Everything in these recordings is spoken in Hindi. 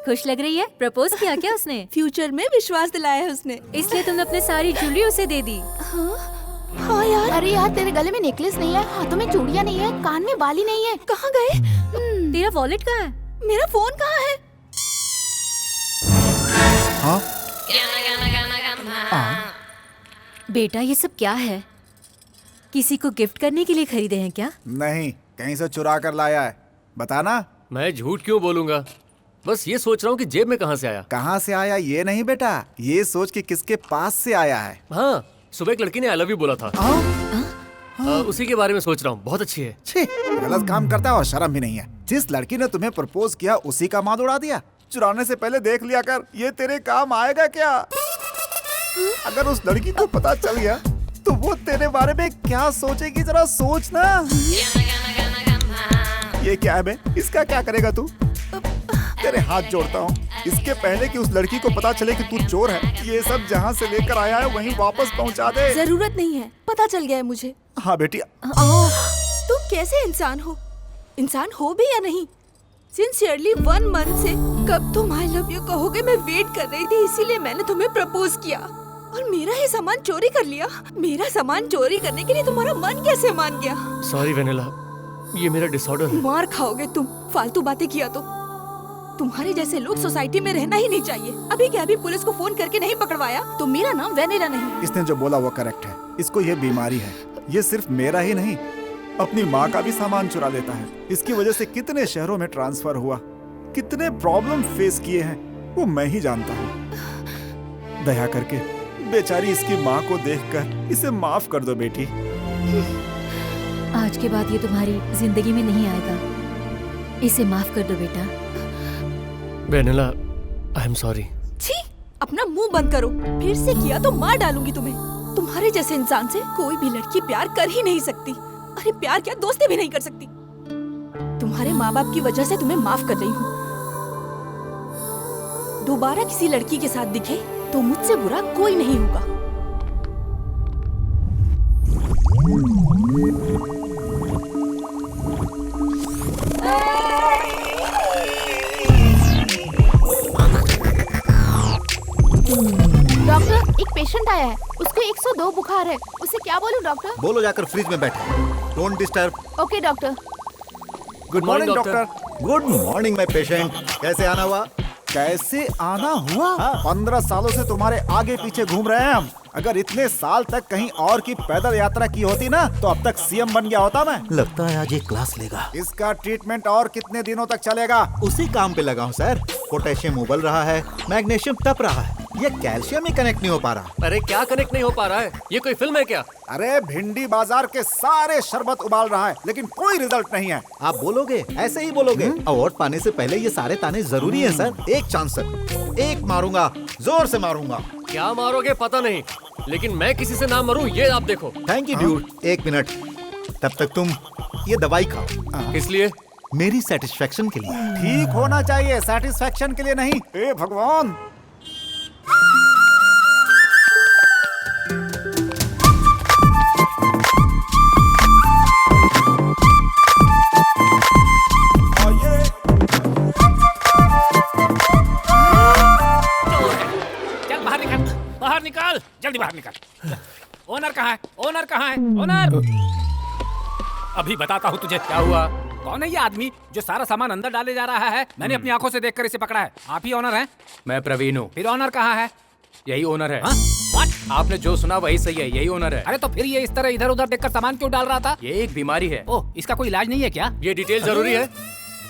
खुश लग रही है। प्रपोज किया क्या उसने? फ्यूचर में विश्वास दिलाया है उसने, इसलिए तुमने अपने सारी ज्वेलरी उसे दे दी। हाँ यार। अरे यार, तेरे गले में नेकलेस नहीं है, हाथों में चूड़ियां नहीं है, कान में बाली नहीं है। कहाँ गए? तेरा वॉलेट कहाँ है? मेरा फोन कहाँ है? हाँ? बेटा ये सब क्या है? किसी को गिफ्ट करने के लिए खरीदे हैं क्या? नहीं, कहीं से चुरा कर लाया है। बताना। मैं झूठ क्यों बोलूंगा, बस ये सोच रहा हूँ कि जेब में कहाँ से आया। कहाँ से आया ये नहीं बेटा, ये सोच कि किसके पास से आया है। हाँ, सुबह एक लड़की ने आई लव यू बोला था। उसी के बारे में सोच रहा हूँ, बहुत अच्छी है। छी, गलत काम करता है और शर्म भी नहीं है। जिस लड़की ने तुम्हें प्रपोज किया उसी का माँ उड़ा दिया। चुराने से पहले देख लिया कर, ये तेरे काम आएगा क्या? अगर उस लड़की को पता चल गया तो वो तेरे बारे में क्या सोचेगी, जरा सोच ना। ये क्या है बे? इसका क्या करेगा तू? तेरे हाथ जोड़ता हूँ, इसके पहले कि उस लड़की को पता चले कि तू चोर है, ये सब जहाँ से लेकर आया है वहीं वापस पहुँचा दे। जरूरत नहीं है, पता चल गया है मुझे। हाँ बेटी। तुम कैसे इंसान हो? इंसान हो भी या नहीं? सिंसियरली 1 मंथ से कब तुम आई लव यू कहोगे मैं वेट कर रही थी, इसीलिए मैंने तुम्हें प्रपोज किया और मेरा ही सामान चोरी कर लिया। मेरा सामान चोरी करने के लिए तुम्हारा मन कैसे मान गया? सॉरी वेनिला, ये मेरा डिसऑर्डर है। मार खाओगे तुम, फालतू बातें किया तो। तुम्हारे जैसे लोग सोसाइटी में रहना ही नहीं चाहिए। अभी क्या अभी पुलिस को फोन करके नहीं पकड़वाया तो मेरा नाम वेनिला नहीं। इसने जो बोला वो करेक्ट है। इसको ये बीमारी है। ये सिर्फ मेरा ही नहीं, अपनी माँ का भी सामान चुरा लेता है। इसकी वजह से कितने शहरों में ट्रांसफर हुआ, कितने प्रॉब्लम फेस किए हैं वो मैं ही जानता हूँ। दया करके बेचारी इसकी माँ को देखकर इसे माफ कर दो बेटी। आज के बाद ये तुम्हारी जिंदगी में नहीं आएगा। इसे माफ कर दो बेटा। Vanilla, I am sorry. छी, अपना मुंह बंद करो। फिर से किया तो मार डालूंगी तुम्हें। तुम्हारे जैसे इंसान से कोई भी लड़की प्यार कर ही नहीं सकती। अरे प्यार क्या, दोस्ती भी नहीं कर सकती। तुम्हारे माँ बाप की वजह से तुम्हें माफ कर रही हूँ। दोबारा किसी लड़की के साथ दिखे तो मुझसे बुरा कोई नहीं होगा। डॉक्टर, एक पेशेंट आया है, उसको 102 बुखार है। उसे क्या बोलूं डॉक्टर? बोलो जाकर फ्रिज में बैठे। Don't disturb. Okay doctor. Good morning doctor. Good morning my patient. कैसे आना हुआ? कैसे आना हुआ? हाँ। 15 सालों से तुम्हारे आगे पीछे घूम रहे हैं हम। अगर इतने साल तक कहीं और की पैदल यात्रा की होती ना तो अब तक सीएम बन गया होता मैं। लगता है आज ये क्लास लेगा। इसका ट्रीटमेंट और कितने दिनों तक चलेगा? उसी काम पे लगा हूँ सर। पोटेशियम उबल रहा है, मैग्नीशियम तप रहा है, ये कैल्शियम ही कनेक्ट नहीं हो पा रहा। अरे क्या कनेक्ट नहीं हो पा रहा है? ये कोई फिल्म है क्या? अरे भिंडी बाजार के सारे शरबत उबाल रहा है लेकिन कोई रिजल्ट नहीं है। आप बोलोगे, ऐसे ही बोलोगे। अवार्ड पाने से पहले ये सारे ताने जरूरी हैं सर। एक चांस सर, एक मारूंगा, जोर से मारूंगा। क्या मारोगे पता नहीं, लेकिन मैं किसी से ना मरूं ये आप देखो। Thank you dude. 1 मिनट, तब तक तुम ये दवाई खाओ। किस लिए? मेरी सेटिस्फेक्शन के लिए। ठीक होना चाहिए, सेटिस्फेक्शन के लिए नहीं। ए भगवान। बाहर निकाल, जल्दी बाहर निकाल। ओनर कहाँ है? ओनर कहाँ है? ओनर! अभी बताता हूँ तुझे क्या हुआ। कौन है ये आदमी जो सारा सामान अंदर डाले जा रहा है? मैंने अपनी आंखों से देखकर इसे पकड़ा है। आप ही ओनर हैं? मैं प्रवीण हूँ। फिर ओनर कहाँ है? यही ओनर है। What? आपने जो सुना वही सही है, यही ओनर है। अरे तो फिर ये इस तरह इधर उधर देखकर सामान क्यों डाल रहा था? ये एक बीमारी है। ओह, इसका कोई इलाज नहीं है क्या? ये डिटेल जरूरी है?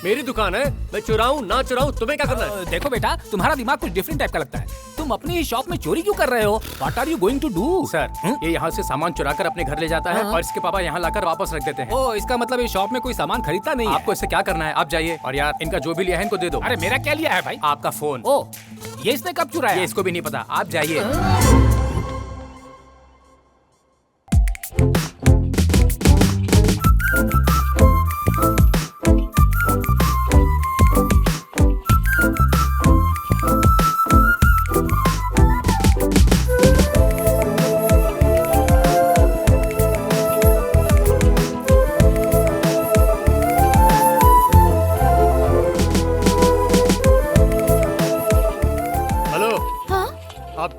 मेरी दुकान है, मैं चुराऊं ना चुराऊं तुम्हें क्या करना है? देखो बेटा, तुम्हारा दिमाग कुछ डिफरेंट टाइप का लगता है। तुम अपनी ही शॉप में चोरी क्यों कर रहे हो? What are you going to do? Sir, ये यहाँ से सामान चुरा कर अपने घर ले जाता है और इसके पापा यहाँ लाकर वापस रख देते हैं। ओह, इसका मतलब ये शॉप में कोई सामान खरीदता नहीं है। आपको इससे क्या करना है? आप जाइए और यार इनका जो भी लिया है इनको दे दो। अरे मेरा क्या लिया है भाई? आपका फोन। ओह, ये इसने कब चुराया? ये इसको भी नहीं पता, आप जाइए।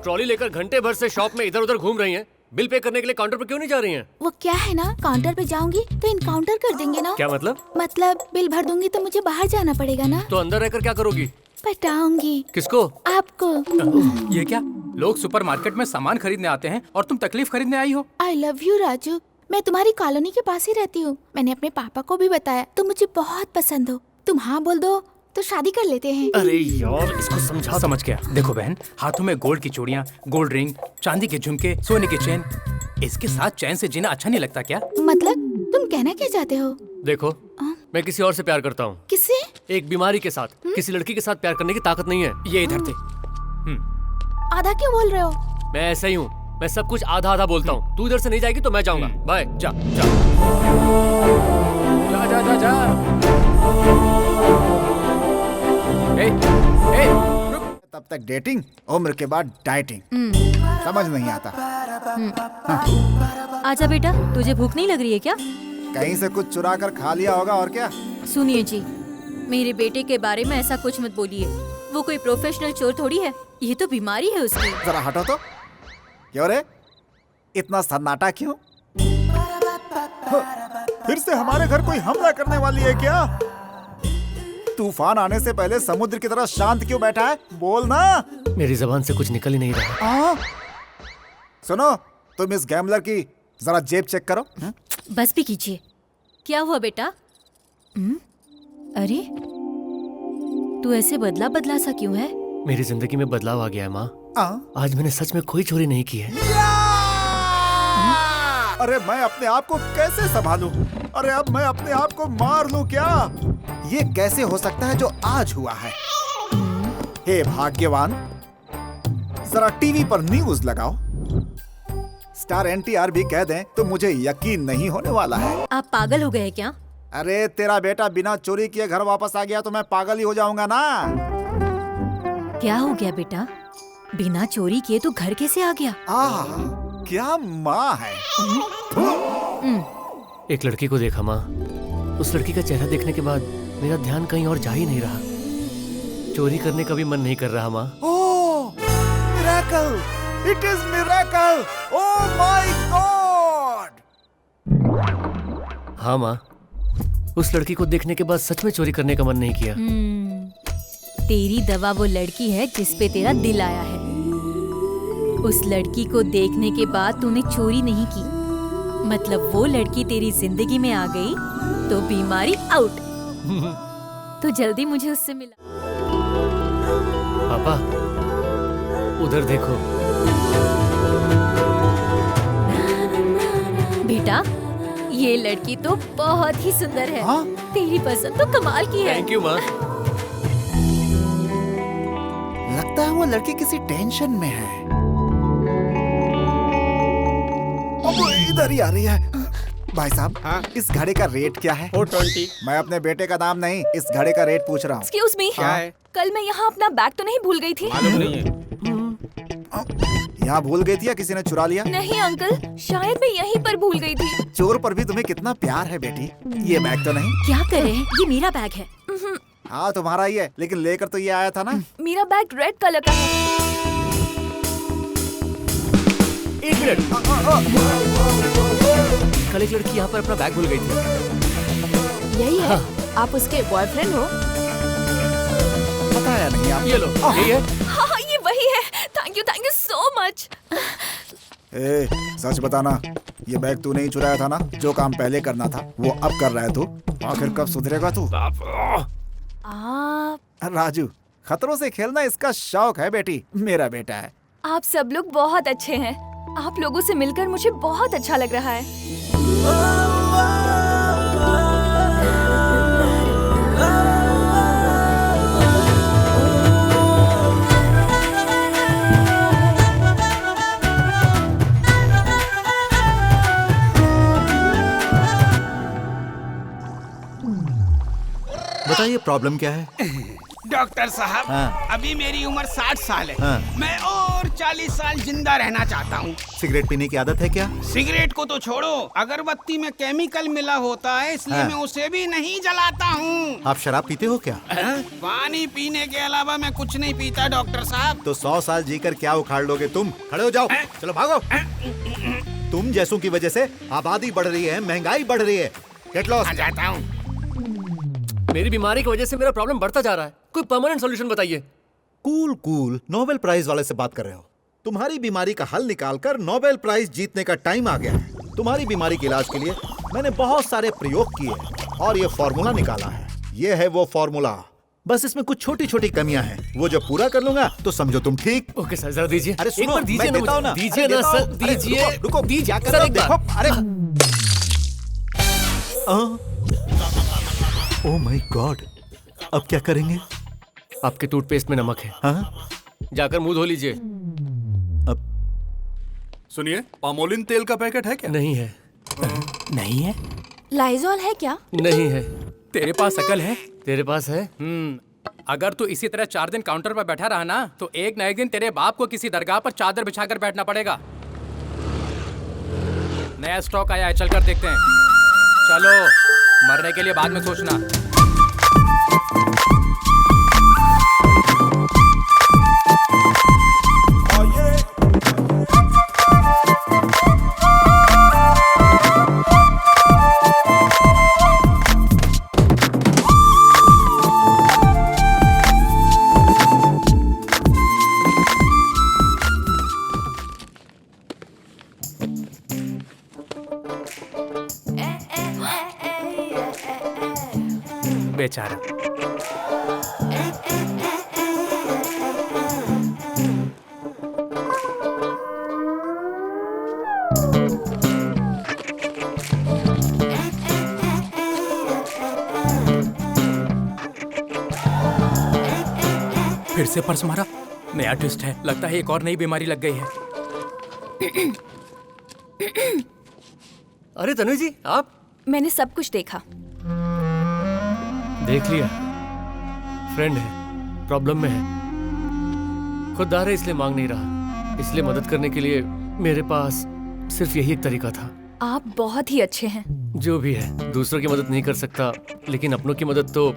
ट्रॉली लेकर घंटे भर से शॉप में इधर उधर घूम रही हैं। बिल पे करने के लिए काउंटर पर क्यों नहीं जा रही हैं? वो क्या है ना, काउंटर पे जाऊंगी तो इनकाउंटर कर देंगे ना। क्या मतलब? मतलब बिल भर दूंगी तो मुझे बाहर जाना पड़ेगा ना। तो अंदर रहकर क्या करोगी? पटाऊंगी। किसको? आपको। ये क्या, लोग सुपरमार्केट में सामान खरीदने आते हैं और तुम तकलीफ खरीदने आई हो? आई लव यू राजू, मैं तुम्हारी कॉलोनी के पास ही रहती हूँ। मैंने अपने पापा को भी बताया, तुम मुझे बहुत पसंद हो। तुम हाँ बोल दो तो शादी कर लेते हैं। अरे यार, इसको समझा। समझ गया। देखो बहन, हाथों में गोल्ड की चूड़ियाँ, गोल्ड रिंग, चांदी के झुमके, सोने की चेन, इसके साथ चैन से जीना अच्छा नहीं लगता क्या? मतलब तुम कहना क्या चाहते हो? देखो, मैं किसी और से प्यार करता हूँ। किससे? एक बीमारी के साथ। किसी लड़की के साथ प्यार करने की ताकत नहीं है। ये इधर थे। आधा क्यों बोल रहे हो? मैं ऐसा ही हूँ, मैं सब कुछ आधा आधा बोलता हूँ। तू इधर से नहीं जाएगी तो मैं जाऊंगा। बाय। जा जा जा जा जा जा। ए, ए, रुक। तब तक डेटिंग, उम्र के बाद डाइटिंग। समझ नहीं आता। आजा बेटा, तुझे भूख नहीं लग रही है क्या? कहीं से कुछ चुरा कर खा लिया होगा और क्या। सुनिए जी, मेरे बेटे के बारे में ऐसा कुछ मत बोलिए। वो कोई प्रोफेशनल चोर थोड़ी है, ये तो बीमारी है उसकी। जरा हटो तो। क्यों रे, इतना सन्नाटा क्यों? फिर से हमारे घर कोई हमला करने वाली है क्या? तूफान आने से पहले समुद्र की तरह शांत क्यों बैठा है? बोल ना। मेरी जबान से कुछ निकल ही नहीं रहा। सुनो, तुम इस गैम्बलर की जरा जेब चेक करो। बस भी कीजिए। क्या हुआ बेटा? अरे तू ऐसे बदला बदला सा क्यों है? मेरी जिंदगी में बदलाव आ गया है माँ। आज मैंने सच में कोई चोरी नहीं की है। अरे मैं अपने आप को कैसे संभालूं? अरे अब मैं अपने आप को मार लूं क्या? ये कैसे हो सकता है जो आज हुआ है? हे भाग्यवान, जरा टीवी पर न्यूज लगाओ। स्टार एनटीआर भी कह दें तो मुझे यकीन नहीं होने वाला है। आप पागल हो गए क्या? अरे तेरा बेटा बिना चोरी किए घर वापस आ गया तो मैं पागल ही हो जाऊंगा ना। क्या हो गया बेटा? बिना चोरी किए तो घर कैसे आ गया? क्या माँ है। एक लड़की को देखा माँ। उस लड़की का चेहरा देखने के बाद मेरा ध्यान कहीं और जा ही नहीं रहा। चोरी करने का भी मन नहीं कर रहा माँ। Oh, miracle! It is miracle! Oh my god! हाँ माँ, उस लड़की को देखने के बाद सच में चोरी करने का मन नहीं किया। तेरी दवा वो लड़की है जिस पे तेरा दिल आया है। उस लड़की को देखने के बाद तूने चोरी नहीं की, मतलब वो लड़की तेरी जिंदगी में आ गई तो बीमारी आउट। तो जल्दी मुझे उससे मिला। पापा, उधर देखो। बेटा, ये लड़की तो बहुत ही सुंदर है। तेरी पसंद तो कमाल की है। थैंक यू माँ। लगता है वो लड़की किसी टेंशन में है। अब इधर ही आ रही है। भाई साहब, इस घड़े का रेट क्या है? 420। मैं अपने बेटे का दाम नहीं, इस घड़े का रेट पूछ रहा हूँ। एक्सक्यूज मी, क्या है? कल मैं यहाँ अपना बैग तो नहीं भूल गई थी? मालूम नहीं है। यहाँ भूल गई थी या किसी ने चुरा लिया? नहीं अंकल, शायद मैं यहीं पर भूल गई थी। चोर पर भी तुम्हें कितना प्यार है बेटी। ये बैग तो नहीं? क्या करे? ये मेरा बैग है। हाँ तुम्हारा ही है, लेकिन लेकर तो ये आया था ना। मेरा बैग रेड कलर का है। एक मिनट। कल एक लड़की यहाँ पर अपना बैग भूल गई थी। यही है? आप उसके बॉयफ्रेंड हो? बताया नहीं आप। ये लो, यही है। हाँ, ये वही है। Thank you so much. ए, सच बताना, ये बैग तू नहीं चुराया था ना? जो काम पहले करना था वो अब कर रहा है तू। आखिर कब सुधरेगा तू? राजू, खतरों से खेलना इसका शौक है बेटी। मेरा बेटा है। आप सब लोग बहुत अच्छे हैं। आप लोगों से मिलकर मुझे बहुत अच्छा लग रहा है। बताइए प्रॉब्लम क्या है? डॉक्टर साहब, हाँ। अभी मेरी उम्र 60 साल है। हाँ। मैं और 40 साल जिंदा रहना चाहता हूँ। सिगरेट पीने की आदत है क्या? सिगरेट को तो छोड़ो, अगरबत्ती में केमिकल मिला होता है, इसलिए हाँ। मैं उसे भी नहीं जलाता हूँ। आप शराब पीते हो क्या? पानी पीने के अलावा मैं कुछ नहीं पीता डॉक्टर साहब। तो 100 साल जीकर क्या उखाड़ लोगे तुम? खड़े हो जाओ, चलो भागो। तुम जैसों की वजह से आबादी बढ़ रही है, महंगाई बढ़ रही है। Get lost. आ जाता हूँ। मेरी बीमारी की वजह से मेरा प्रॉब्लम बढ़ता जा रहा है, कोई परमानेंट सॉल्यूशन बताइए। कूल कूल, नोबेल प्राइज वाले से बात कर रहे हो? तुम्हारी बीमारी का हल निकालकर नोबेल प्राइज जीतने का टाइम आ गया है। तुम्हारी बीमारी के इलाज के लिए मैंने बहुत सारे प्रयोग किए और ये फॉर्मूला निकाला है। ये है वो फॉर्मूला, बस इसमें कुछ छोटी छोटी कमियां हैं। वो जब पूरा कर लूंगा तो समझो तुम ठीक। ओके सर, जरा दीजिए। अरे एक सुनो, बार दीजिए मैं ना देता हूं मुझे। ना। दीजिए अरे ना देता सर, हूं। अरे दीजिए। रुको, रुको, दीजिए क्या कर सर, रहे हो? एक बार। देखो, अरे ओह माय गॉड, अब क्या करेंगे? आपके टूथपेस्ट में नमक है, हाँ? जाकर मुंह धो लीजिए। सुनिए, पामोलिन तेल का पैकेट है क्या? नहीं है। नहीं है? लाइजॉल है क्या? नहीं है। तेरे पास अकल है? तेरे पास है? अगर तू इसी तरह 4 दिन काउंटर पर बैठा रहा ना, तो एक न एक दिन तेरे बाप को किसी दरगाह पर चादर बिछाकर बैठना पड़ेगा। नया स्टॉक आया है, चलकर देखते हैं। चलो, मरने के लिए बाद में सोचना। बेचारा। फिर से पर्स मारा। नया ट्विस्ट है, लगता है एक और नई बीमारी लग गई है। अरे तनु जी, आप? मैंने सब कुछ देखा। देख लिया? फ्रेंड है, प्रॉब्लम में है, खुददार है, इसलिए मांग नहीं रहा। इसलिए मदद करने के लिए मेरे पास सिर्फ यही एक तरीका था। आप बहुत ही अच्छे हैं। जो भी है, दूसरों की मदद नहीं कर सकता, लेकिन अपनों की मदद तो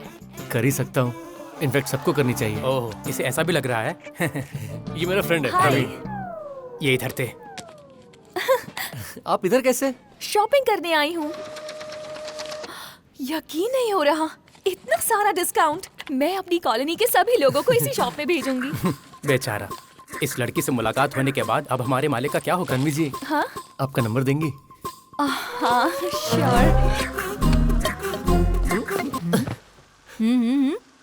कर ही सकता हूँ। इनफैक्ट सबको करनी चाहिए। ओह, इसे ऐसा भी लग रहा है। ये मेरा फ्रेंड है। हाय। ये इधर थे। आप इधर कैसे? शॉपिंग करने आई हूँ। यकीन नहीं हो रहा, इतना सारा डिस्काउंट। मैं अपनी कॉलोनी के सभी लोगों को इसी शॉप में भेजूंगी। बेचारा, इस लड़की से मुलाकात होने के बाद अब हमारे मालिक का क्या होगा? तन्वी जी, हाँ आपका नंबर देंगी? हाँ श्योर।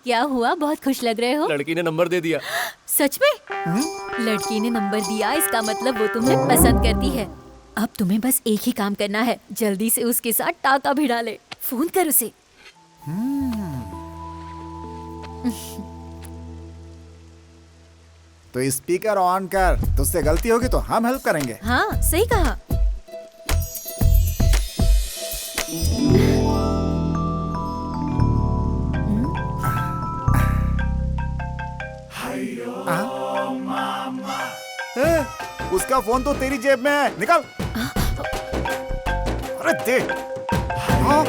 क्या हुआ, बहुत खुश लग रहे हो? लड़की ने नंबर दे दिया। सच में? लड़की ने नंबर दिया, इसका मतलब वो तुम्हें पसंद करती है। अब तुम्हें बस एक ही काम करना है, जल्दी से उसके साथ टाका भिड़ा ले। फोन कर उसे। तो स्पीकर ऑन कर, तुझसे गलती होगी तो हम हेल्प करेंगे। हाँ, सही कहा। उसका फोन तो तेरी जेब में है, निकाल। अरे दे। हाँ?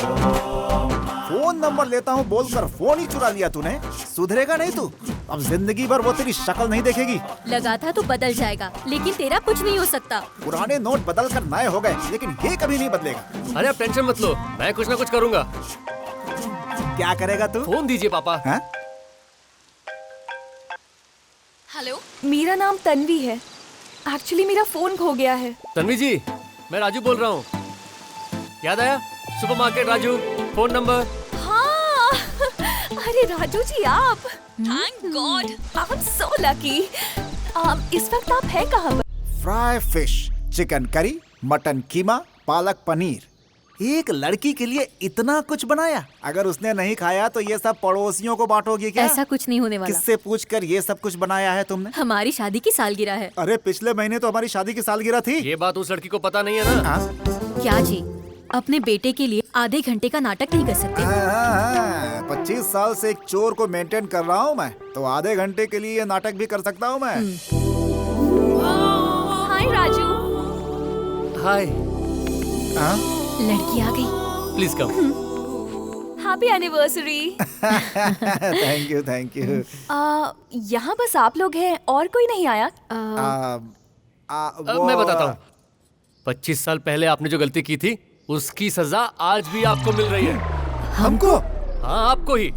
फोन नंबर लेता हूँ बोलकर फोन ही चुरा लिया तूने। सुधरेगा नहीं तू, अब जिंदगी भर वो तेरी शक्ल नहीं देखेगी। लगा था तो बदल जाएगा, लेकिन तेरा कुछ नहीं हो सकता। पुराने नोट बदल कर नए हो गए, लेकिन ये कभी नहीं बदलेगा। अरे आप टेंशन मत लो, मैं कुछ ना कुछ करूंगा। क्या करेगा तू? फोन दीजिए पापा। हाँ? हेलो, मेरा नाम तन्वी है। एक्चुअली मेरा फोन खो गया है। तन्वी जी, मैं राजू बोल रहा हूँ। याद आया? Supermarket Raju, phone number. हाँ, अरे राजू जी आप। Thank god, I am so lucky. इस वक्त आप हैं कहाँ पर? Fry fish, chicken curry, mutton keema, palak paneer. एक लड़की के लिए इतना कुछ बनाया। अगर उसने नहीं खाया तो ये सब पड़ोसियों को बांटोगी क्या? ऐसा कुछ नहीं होने वाला। किससे पूछकर ये सब कुछ बनाया है तुमने? हमारी शादी की सालगिरह है। अरे पिछले महीने तो हमारी शादी की सालगिरह थी। ये बात उस लड़की को पता नहीं है ना? हाँ? क्या जी, अपने बेटे के लिए आधे घंटे का नाटक नहीं कर सकते? 25 साल से एक चोर को मेंटेन कर रहा हूँ मैं, तो आधे घंटे के लिए ये नाटक भी कर सकता हूँ मैं। हाय। लड़की आ गई। Please come. Happy anniversary. Thank you. यहाँ बस आप लोग हैं और कोई नहीं आया? मैं बताता हूँ। 25 साल पहले आपने जो गलती की थी उसकी सजा आज भी आपको मिल रही है। हमको? हाँ, आपको ही।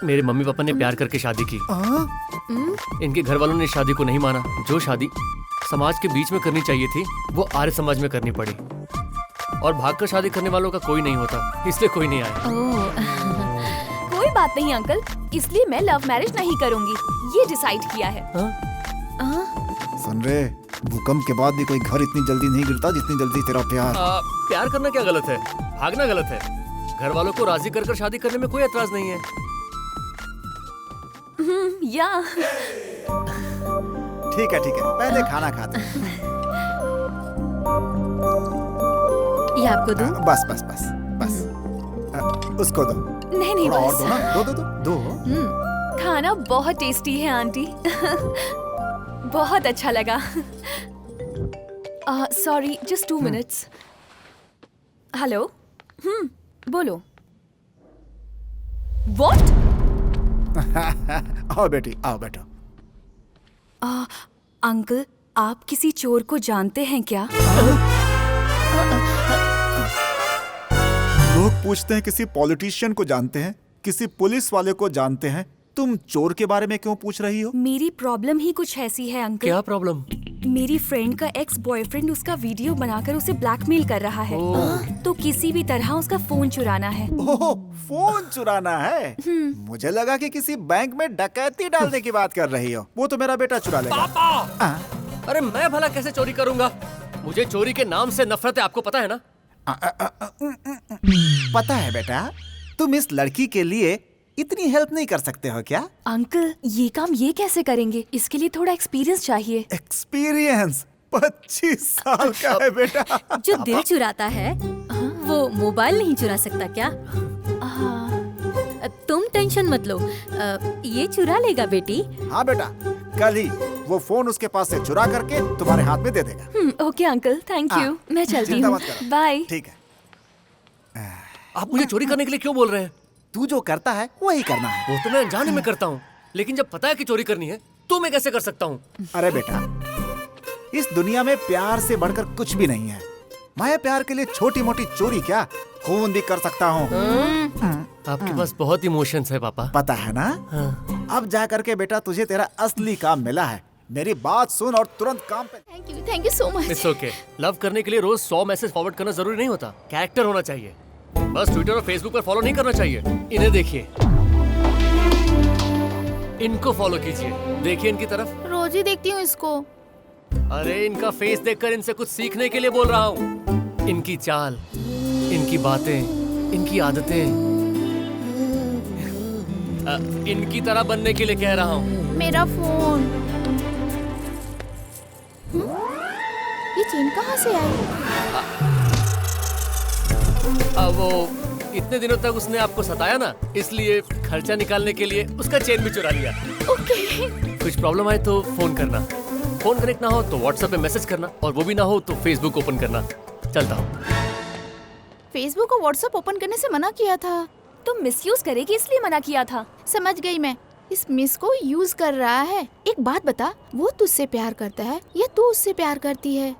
मेरे मम्मी पापा ने प्यार करके शादी की। इनके घर वालों ने शादी को नहीं माना। जो शादी समाज के बीच में करनी चाहिए थी वो आर्य समाज में करनी पड़ी। और भागकर शादी करने वालों का कोई नहीं होता, इसलिए कोई नहीं आया। कोई बात नहीं अंकल, इसलिए मैं लव मैरिज नहीं करूंगी, ये डिसाइड किया है। सुन रे, भूकंप के बाद भी कोई घर इतनी जल्दी नहीं गिरता जितनी जल्दी तेरा प्यार। प्यार करना क्या गलत है? भागना गलत है। घर वालों को राजी कर शादी करने में कोई एतराज नहीं है। या ठीक है, पहले खाना खाते हैं। ये आपको दूं? बस। उसको दो। नहीं थोड़ा और बस। दो ना। दो। खाना बहुत टेस्टी है आंटी। बहुत अच्छा लगा। Sorry, just 2 minutes. हेलो। बोलो। व्हाट? आओ बेटी, आओ बैठो। अंकल, आप किसी चोर को जानते हैं क्या? लोग पूछते हैं किसी पॉलिटिशियन को जानते हैं, किसी पुलिस वाले को जानते हैं। तुम चोर के बारे में क्यों पूछ रही हो? मेरी प्रॉब्लम ही कुछ ऐसी है अंकल। क्या प्रॉब्लम? मेरी फ्रेंड का एक्स बॉयफ्रेंड उसका वीडियो बनाकर उसे ब्लैकमेल कर रहा है। तो किसी भी तरह उसका फोन चुराना है। ओह, फोन चुराना है? मुझे लगा कि किसी बैंक में डकैती डालने की बात कर रही हो। वो तो मेरा बेटा चुरा लेगा। पापा! अरे मैं भला कैसे चोरी करूंगा? मुझे चोरी के नाम से नफरत है, आपको पता है ना? पता है बेटा, तुम इस लड़की के लिए इतनी हेल्प नहीं कर सकते हो क्या? अंकल, ये काम ये कैसे करेंगे? इसके लिए थोड़ा एक्सपीरियंस चाहिए। एक्सपीरियंस? 25 साल का है बेटा। जो दिल चुराता है वो मोबाइल नहीं चुरा सकता क्या? तुम टेंशन मत लो, ये चुरा लेगा बेटी। हाँ बेटा, कल ही वो फोन उसके पास से चुरा करके तुम्हारे हाथ में दे देगा। Okay uncle, thank you. मैं चलती चिंता हूँ। मत करो। बाय। ठीक है। आप मुझे चोरी करने के लिए क्यों बोल रहे हैं? तू जो करता है वही करना है। वो तो मैं अनजाने में करता हूँ, लेकिन जब पता है कि चोरी करनी है तो मैं कैसे कर सकता हूँ? अरे बेटा, इस दुनिया में प्यार से बढ़कर कुछ भी नहीं है। मैं प्यार के लिए छोटी मोटी चोरी क्या, खून भी कर सकता हूँ। आपके पास बहुत इमोशंस है पापा। पता है ना? अब जा करके बेटा तुझे तेरा असली काम मिला है। मेरी बात सुन और तुरंत काम पे। Thank you so much. It's okay. Love करने के लिए रोज 100 मैसेज फॉरवर्ड करना जरूरी नहीं होता। कैरेक्टर होना चाहिए। बस ट्विटर और फेसबुक पर फॉलो नहीं करना चाहिए। इन्हें देखिए, इनको फॉलो कीजिए। देखिए इनकी तरफ। रोज ही देखती हूँ इसको। अरे इनका फेस देखकर इनसे कुछ सीखने के लिए बोल रहा हूँ। इनकी चाल, इनकी बातें, इनकी आदतें, इनकी तरह बनने के लिए कह रहा हूँ। मेरा फोन। ये चेन कहाँ से आई? वो इतने दिनों तक उसने आपको सताया ना, इसलिए खर्चा निकालने के लिए उसका चेन भी चुरा लिया। ओके। कुछ प्रॉब्लम आए तो फोन करना। फोन कनेक्ट ना हो तो व्हाट्सएप पे मैसेज करना, और वो भी ना हो तो फेसबुक ओपन करना। चलता हूँ। फेसबुक और व्हाट्सएप ओपन करने से मना किया था। तुम मिसयूज करेगी इसलिए मना किया था। समझ गई मैं। इस मिस को यूज कर रहा है। एक बात बता, वो तुझसे प्यार करता है या तू उससे प्यार करती है?